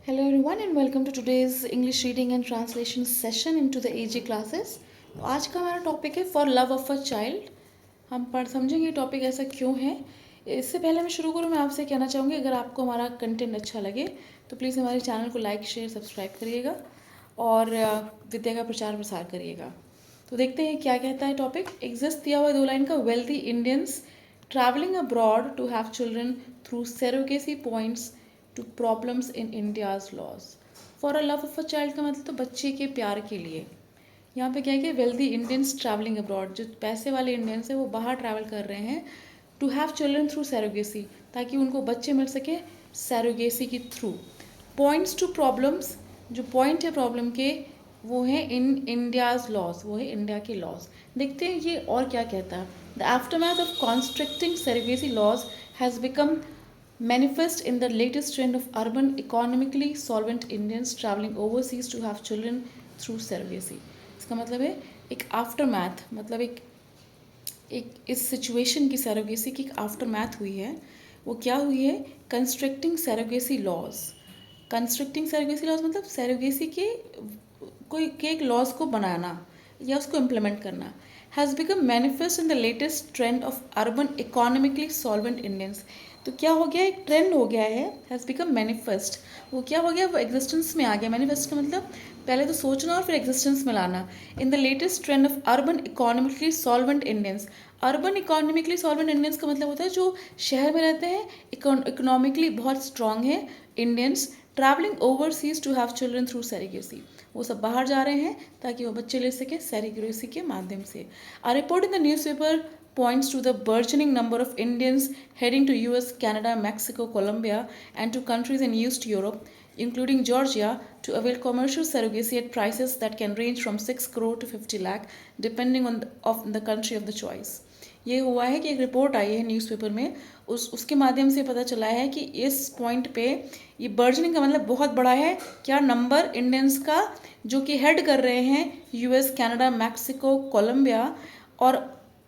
Hello everyone and welcome to today's English reading and translation session into the AG classes. तो आज का हमारा topic है for love of a child. हम पढ़ समझेंगे टॉपिक ऐसा क्यों है। इससे पहले मैं शुरू करूँ, मैं आपसे कहना चाहूँगी अगर आपको हमारा कंटेंट अच्छा लगे तो प्लीज़ हमारे चैनल को लाइक शेयर सब्सक्राइब करिएगा और विद्या का प्रचार प्रसार करिएगा। तो देखते हैं क्या कहता है टॉपिक। एग्जिस्ट दिया हुआ दो लाइन का, wealthy Indians travelling abroad to have children through surrogacy points to problems in India's laws. For a love of a child का मतलब तो बच्चे के प्यार के लिए। यहाँ पे क्या है कि वेल्दी इंडियंस ट्रैवलिंग अब्रॉड, जो पैसे वाले इंडियंस हैं वो बाहर ट्रैवल कर रहे हैं to have children through surrogacy, ताकि उनको बच्चे मिल सके सैरोगेसी के थ्रू। पॉइंट्स टू प्रॉब्लम्स, जो पॉइंट है प्रॉब्लम के वो है इन इंडियाज लॉज, वो है इंडिया के लॉज। देखते हैं ये और क्या कहता है। The aftermath of constricting surrogacy laws has become manifest in the latest trend of urban economically solvent Indians traveling overseas to have children through surrogacy। इसका मतलब है एक आफ्टर मैथ, मतलब एक एक इस सिचुएशन की सैरोगेसी की एक आफ्टर मैथ हुई है। वो क्या हुई है? Constructing surrogacy laws. Constructing surrogacy laws मतलब सैरोगेसी के कोई के एक लॉज को बनाना या उसको इम्प्लीमेंट करना। Has become manifest in the latest trend of urban economically solvent Indians. तो क्या हो गया, एक ट्रेंड हो गया है, हैज़ बिकम मैनिफेस्ट। वो क्या हो गया, वो एग्जिस्टेंस में आ गया। मैनिफेस्ट का मतलब पहले तो सोचना और फिर एग्जिस्टेंस में लाना। In the latest trend of urban economically solvent Indians. Urban economically solvent Indians का मतलब होता है जो शहर में रहते हैं, इकोनॉमिकली बहुत स्ट्रांग है Indians, travelling overseas to have children through surrogacy. वो सब बाहर जा रहे हैं ताकि वो बच्चे ले सकें सेरिगेसी के माध्यम से। A report in the newspaper points to the burgeoning number of Indians heading to US, Canada, Mexico, Colombia, and to countries in East Europe, including Georgia, to avail commercial surrogacy at prices that can range from 6 crore to 50 lakh, depending on the country of the choice। ये हुआ है कि एक report आई है newspaper में, उसके माध्यम से पता चला है कि इस पॉइंट पे ये बर्जनिंग का मतलब बहुत बड़ा है। क्या नंबर इंडियंस का जो कि हेड कर रहे हैं यूएस, कनाडा, मैक्सिको, कोलंबिया और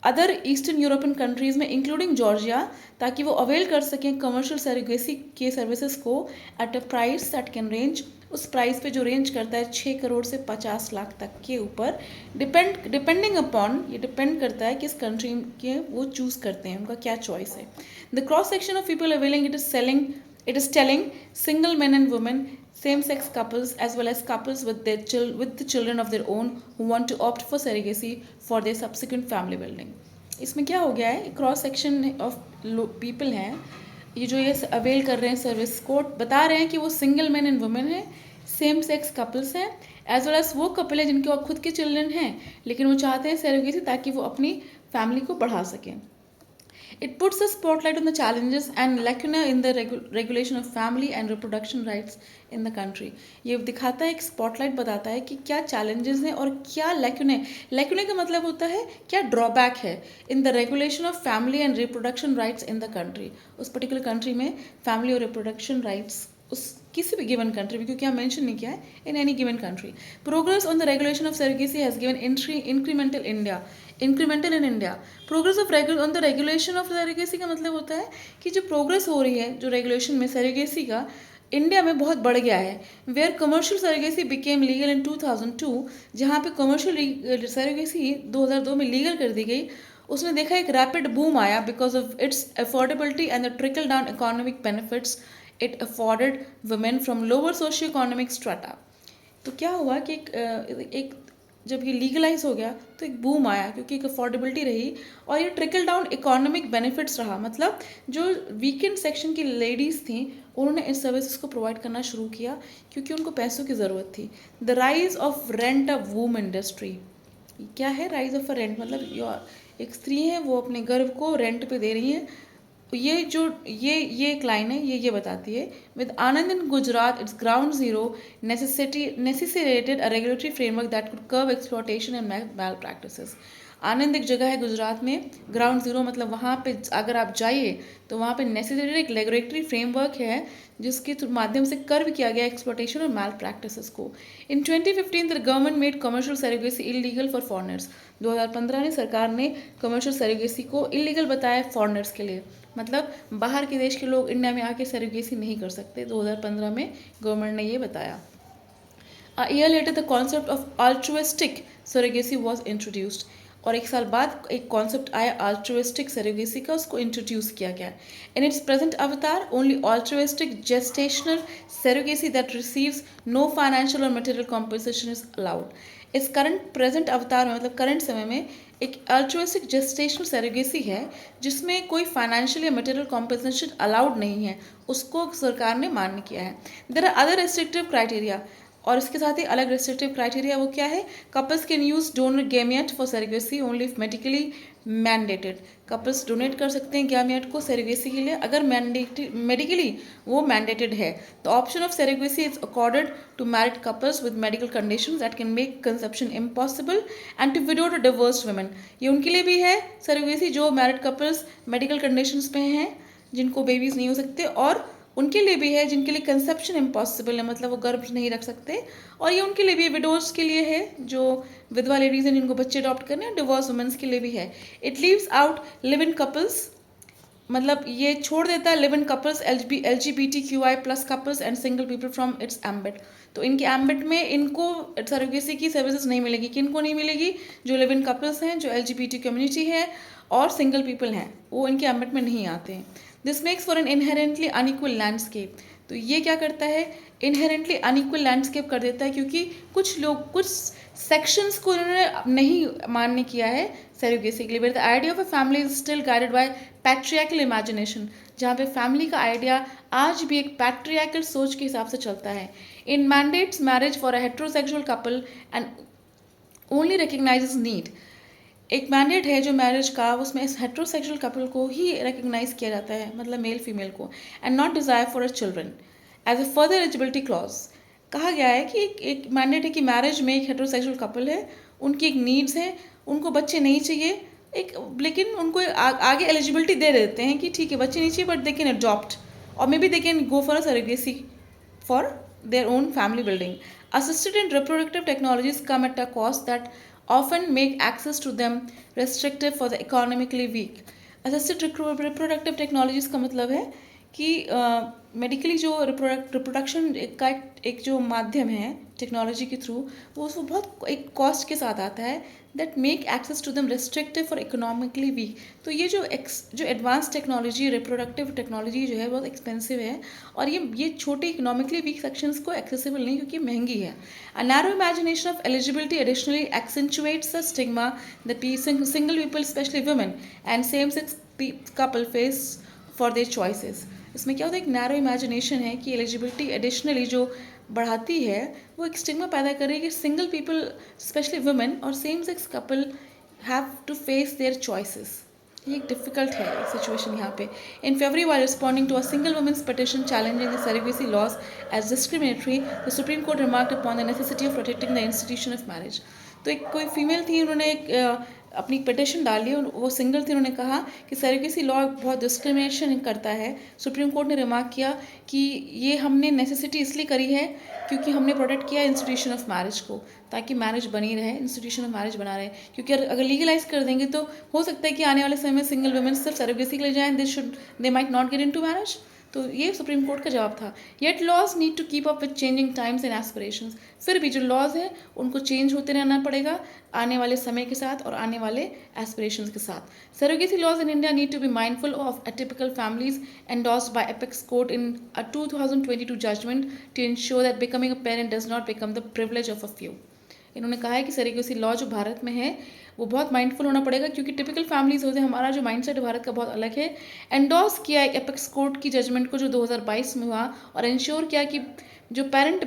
अदर ईस्टर्न यूरोपियन कंट्रीज़ में इंक्लूडिंग जॉर्जिया, ताकि वो अवेल कर सकें कमर्शियल सैरोगेसी के सर्विसेज को at a price that can range, उस प्राइस पे जो रेंज करता है 6 करोड़ से 50 लाख तक के ऊपर। डिपेंडिंग अपॉन, ये डिपेंड करता है किस कंट्री के वो चूज़ करते हैं, उनका क्या चॉइस है। The cross section of people availing it is telling single men and women, same-sex couples as well as couples with with the children of their own who want to opt for surrogacy for their subsequent family building। इसमें क्या हो गया है, cross section of people हैं, ये जो ये avail कर रहे हैं सर्विस को, बता रहे हैं कि वो सिंगल मैन एंड वुमेन हैं, सेम सेक्स कपल्स हैं, एज वेल एज वो कपल है जिनके खुद के चिल्ड्रन हैं लेकिन वो चाहते हैं सैरोगेसी ताकि वो अपनी फैमिली को बढ़ा सकें। It puts a spotlight on the challenges and lacunae in the regulation of family and reproduction rights in the country। ये दिखाता है, एक स्पॉटलाइट बताता है कि क्या चैलेंजेस हैं और क्या लैक्यूने। लैक्यूने का मतलब होता है क्या ड्रॉबैक है in the regulation of family and reproduction rights in the country. उस पर्टिकुलर कंट्री में फैमिली और रिप्रोडक्शन राइट्स उस किसी भी गिवन कंट्री में, क्योंकि यहाँ मेंशन नहीं किया है, in any given country. Progress on the regulation of surrogacy has given incremental India, incremental in India. Progress of on the regulation of surrogacy का मतलब होता है कि जो प्रोग्रेस हो रही है जो रेगुलेशन में सेरोगेसी का इंडिया में बहुत बढ़ गया है। Where commercial surrogacy became legal in 2002, जहाँ पे कमर्शियल सेरोगेसी 2002 में लीगल कर दी गई, उसने देखा एक रैपिड बूम आया because of its affordability and the trickle down economic benefits it afforded women from lower socio economic strata. तो क्या हुआ कि एक जब ये लीगलाइज हो गया तो एक बूम आया क्योंकि एक अफोर्डेबिलिटी रही और ये ट्रिकल डाउन इकोनॉमिक बेनिफिट्स रहा। मतलब जो वीकेंड सेक्शन की लेडीज़ थी उन्होंने इस सर्विसेज को प्रोवाइड करना शुरू किया क्योंकि उनको पैसों की ज़रूरत थी। The rise of rent a womb industry. क्या है राइज ऑफ अ रेंट? मतलब एक स्त्री है वो अपने गर्भ को रेंट पे दे रही है। ये जो ये एक लाइन है, ये बताती है, with Anand in Gujarat it's ground zero necessitated a regulatory framework that could curb exploitation and malpractices. Anand एक जगह है गुजरात में, ग्राउंड ज़ीरो, मतलब वहाँ पे अगर आप जाइए तो वहाँ पे नेसेसरी एक रेगुलेटरी फ्रेमवर्क है जिसके माध्यम से कर्व किया गया एक्सप्लॉटेशन और मैल प्रैक्टिसेस को। इन 2015 the government made commercial surrogacy illegal for foreigners. 2015 में सरकार ने कमर्शियल सरोगेसी को इलीगल बताया फॉरनर्स के लिए, मतलब बाहर के देश के लोग इंडिया में आके सरोगेसी नहीं कर सकते। 2015 में गवर्नमेंट ने ये बताया। A year later, the concept of altruistic surrogacy was introduced. और एक साल बाद एक कॉन्सेप्ट आया altruistic surrogacy का, उसको इंट्रोड्यूस किया गया। In its present avatar, only altruistic gestational surrogacy that receives no financial or material compensation is allowed. इस करंट प्रेजेंट अवतार में, मतलब करंट समय में, एक अल्ट्रुइस्टिक जेस्टेशनल सेरोगेसी है जिसमें कोई फाइनेंशियल या मटेरियल कॉम्पेंसेशन अलाउड नहीं है, उसको सरकार ने मान्य किया है। There are other restrictive criteria, और इसके साथ ही अलग रेस्ट्रिक्टिव क्राइटेरिया, वो क्या है? Couples can use donor gametes for surrogacy only if medically mandated. Couples donate कर सकते हैं गैमियट को सेरोगेसी के लिए अगर मेडिकली वो मैंडेटेड है। The option of surrogacy is accorded to married couples with medical conditions that can make conception impossible and to widowed or divorced women. ये उनके लिए भी है सेरोगेसी जो मैरिड कपल्स मेडिकल कंडीशंस पे हैं, जिनको बेबीज नहीं हो सकते, और उनके लिए भी है जिनके लिए कंसेप्शन इम्पॉसिबल है, मतलब वो गर्भ नहीं रख सकते, और ये उनके लिए भी विडोज के लिए है जो विधवा लेडीज हैं जिनको बच्चे अडॉप्ट करने हैं, डिवोर्स वुमेन्स के लिए भी है। It leaves out live in couples, मतलब ये छोड़ देता है live in couples, LGBTQI+ couples and single people from its ambit. तो इनके एम्बिट में इनको सरोगेसी की सर्विसेज नहीं मिलेगी। किनको नहीं मिलेगी? जो लिव इन कपल्स हैं, जो LGBT कम्युनिटी है और सिंगल पीपल हैं, वो इनके एम्बिट में नहीं आते हैं। This makes for an inherently unequal landscape. तो ये क्या करता है? इनहेरेंटली अनइक्वल लैंडस्केप कर देता है, क्योंकि कुछ लोग कुछ सेक्शंस को इन्होंने नहीं मान्य किया है सेरोगेसी के लिए। The idea of a family is still guided by patriarchal imagination, जहाँ पे फैमिली का आइडिया आज भी एक पैट्रियार्कल सोच के हिसाब से चलता है। It mandates marriage for a heterosexual couple and only recognises need. एक मैंडेट है जो मैरिज का, उसमें इस हेट्रोसेक्सुअल कपल को ही रिकग्नाइज किया जाता है, मतलब मेल फीमेल को, and not desire for a children as a further eligibility clause. कहा गया है कि एक मैंडेट है कि मैरिज में एक हेट्रोसेक्सुअल कपल है, उनकी एक नीड्स है, उनको बच्चे नहीं चाहिए, लेकिन उनको आगे एलिजिबिलिटी दे देते हैं कि ठीक है बच्चे नहीं चाहिए बट दे कैन अडॉप्ट, और may be they can go for a surrogacy for their own family building. Assisted and reproductive technologies come at a cost that often make access to them restrictive for the economically weak. Assisted reproductive technologies का मतलब है कि medically जो reproduction का एक जो माध्यम है टेक्नोलॉजी के थ्रू, वो उसको बहुत एक कॉस्ट के साथ आता है, दैट मेक एक्सेस टू दम रिस्ट्रिक्टिव फॉर इकोनॉमिकली वीक। तो ये जो एडवांस टेक्नोलॉजी, रिप्रोडक्टिव टेक्नोलॉजी जो है बहुत एक्सपेंसिव है, और ये छोटे इकोनॉमिकली वीक सेक्शंस को एक्सेसिबल नहीं, क्योंकि महंगी है। A narrow imagination of eligibility additionally accentuates the stigma that single people specially women and same sex couple face for their choices. इसमें क्या होता है? एक नैरो इमेजिनेशन है कि एलिजिबिलिटी एडिशनली जो बढ़ाती है, वो एक स्टिग्मा पैदा कर रही है कि सिंगल पीपल स्पेशली वुमेन और same sex couple have to face their choices. ये एक डिफिकल्ट है सिचुएशन यहाँ पे। इन February, while responding to a single woman's petition challenging the surrogacy laws as discriminatory, the Supreme Court remarked upon the necessity of protecting the institution of marriage. तो एक कोई female थी, उन्होंने एक अपनी पिटिशन डाली, वो सिंगल थी, उन्होंने कहा कि सरोगेसी लॉ बहुत डिस्क्रिमिनेशन करता है। सुप्रीम कोर्ट ने रिमार्क किया कि ये हमने नेसेसिटी इसलिए करी है क्योंकि हमने प्रोटेक्ट किया इंस्टीट्यूशन ऑफ मैरिज को, ताकि मैरिज बनी रहे, इंस्टीट्यूशन ऑफ मैरिज बना रहे। क्योंकि अगर लीगलाइज कर देंगे तो हो सकता है कि आने वाले समय में सिंगल वुमेन सिर्फ सरोगेसी के लिए जाएं, they might not get into marriage. तो ये सुप्रीम कोर्ट का जवाब था। Yet laws need to keep up with changing times and aspirations. फिर भी जो लॉज है उनको चेंज होते रहना पड़ेगा आने वाले समय के साथ और आने वाले एस्पिरेशंस के साथ। Surrogacy laws in India need to be mindful of atypical families endorsed by Apex Court in a 2022 judgment to ensure that becoming a parent does not become the privilege of a few. इन्होंने कहा है कि surrogacy law जो भारत में है वो बहुत mindful होना पड़ेगा, क्योंकि टिपिकल फैमिलीज होते हैं, हमारा जो माइंडसेट भारत का बहुत अलग है। एंडोर्स किया एक एपेक्स कोर्ट की जजमेंट को जो 2022 में हुआ, और इंश्योर किया कि जो पेरेंट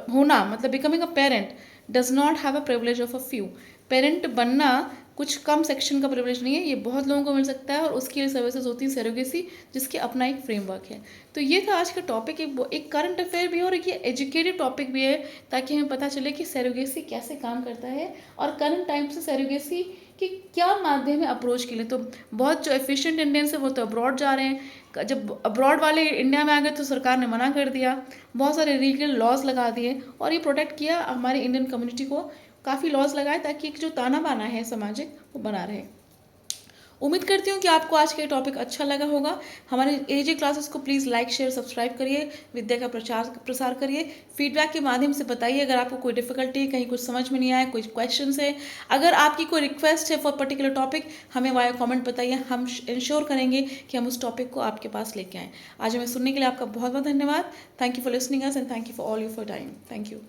होना, मतलब becoming a parent does not have a privilege of a few. Parent बनना कुछ कम सेक्शन का प्रिविलेज नहीं है, ये बहुत लोगों को मिल सकता है और उसके लिए सर्विसेज होती है सरोगेसी, जिसके अपना एक फ्रेमवर्क है। तो ये था आज का टॉपिक, एक करंट अफेयर भी है और एक ये एजुकेटिव टॉपिक भी है, ताकि हमें पता चले कि सरोगेसी कैसे काम करता है और करंट टाइम से सरोगेसी कि क्या माध्यम है अप्रोच के लिए। तो बहुत जो एफिशिएंट इंडियंस है वो तो अब्रॉड जा रहे हैं, जब अब्रॉड वाले इंडिया में आ गए तो सरकार ने मना कर दिया, बहुत सारे लीगल लॉज लगा दिए और ये प्रोटेक्ट किया हमारी इंडियन कम्युनिटी को, काफ़ी लॉज लगाए ताकि एक जो ताना बाना है सामाजिक वो बना रहे। उम्मीद करती हूँ कि आपको आज का ये टॉपिक अच्छा लगा होगा। हमारे एजे क्लासेस को प्लीज़ लाइक शेयर सब्सक्राइब करिए, विद्या का प्रसार करिए, फीडबैक के माध्यम से बताइए अगर आपको कोई डिफिकल्टी है, कहीं कुछ समझ में नहीं आया, कोई क्वेश्चन है, अगर आपकी कोई रिक्वेस्ट है फॉर पर्टिकुलर टॉपिक, हमें वाया कमेंट बताइए, हम इंश्योर करेंगे कि हम उस टॉपिक को आपके पास लेके आएँ। आज हमें सुनने के लिए आपका बहुत बहुत धन्यवाद। Thank you for listening us and thank you for all you for time. Thank you.